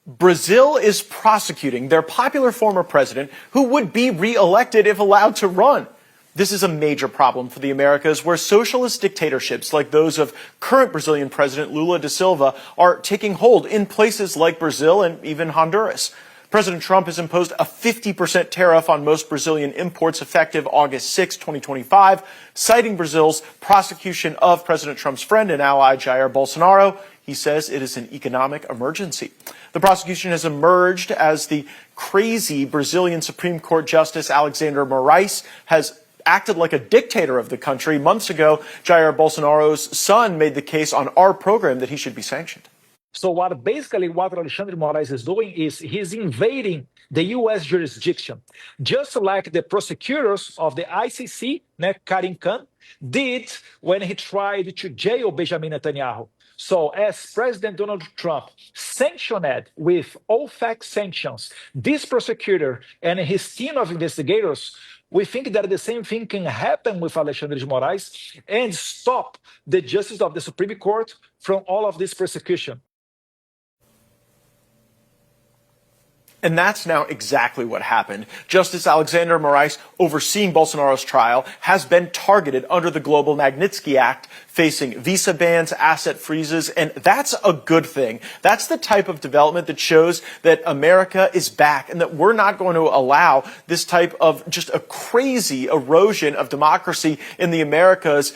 Brazil is prosecuting their popular former president who would be re-elected if allowed to run. This is a major problem for the Americas, where socialist dictatorships like those of current Brazilian President Lula da Silva are taking hold in places like Brazil and even Honduras. President Trump has imposed a 50% tariff on most Brazilian imports effective August 6, 2025, citing Brazil's prosecution of President Trump's friend and ally Jair Bolsonaro. He says it is an economic emergency. The prosecution has emerged as the crazy Brazilian Supreme Court Justice Alexander Moraes has acted like a dictator of the country. Months ago, Jair Bolsonaro's son made the case on our program that he should be sanctioned. So what Alexandre Moraes is doing is he's invading the U.S. jurisdiction, just like the prosecutors of the ICC, Karim Khan, did when he tried to jail Benjamin Netanyahu. So as President Donald Trump sanctioned with OFAC sanctions this prosecutor and his team of investigators, we think that the same thing can happen with Alexandre de Moraes and stop the justice of the Supreme Court from all of this persecution. And that's now exactly what happened. Justice Alexander Moraes, overseeing Bolsonaro's trial, has been targeted under the Global Magnitsky Act, facing visa bans, asset freezes, and that's a good thing. That's the type of development that shows that America is back and that we're not going to allow this type of just a crazy erosion of democracy in the Americas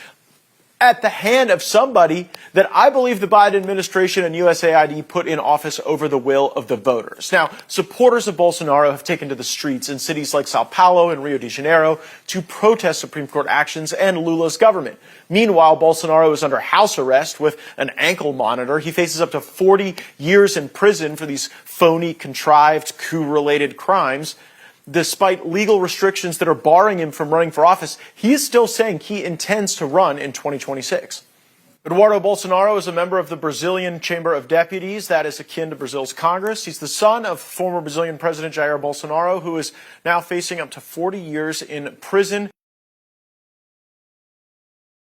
at the hand of somebody that I believe the Biden administration and USAID put in office over the will of the voters. Now, supporters of Bolsonaro have taken to the streets in cities like Sao Paulo and Rio de Janeiro to protest Supreme Court actions and Lula's government. Meanwhile, Bolsonaro is under house arrest with an ankle monitor. He faces up to 40 years in prison for these phony, contrived, coup-related crimes. Despite legal restrictions that are barring him from running for office, he is still saying he intends to run in 2026. Eduardo Bolsonaro is a member of the Brazilian Chamber of Deputies, that is akin to Brazil's Congress. He's the son of former Brazilian President Jair Bolsonaro, who is now facing up to 40 years in prison.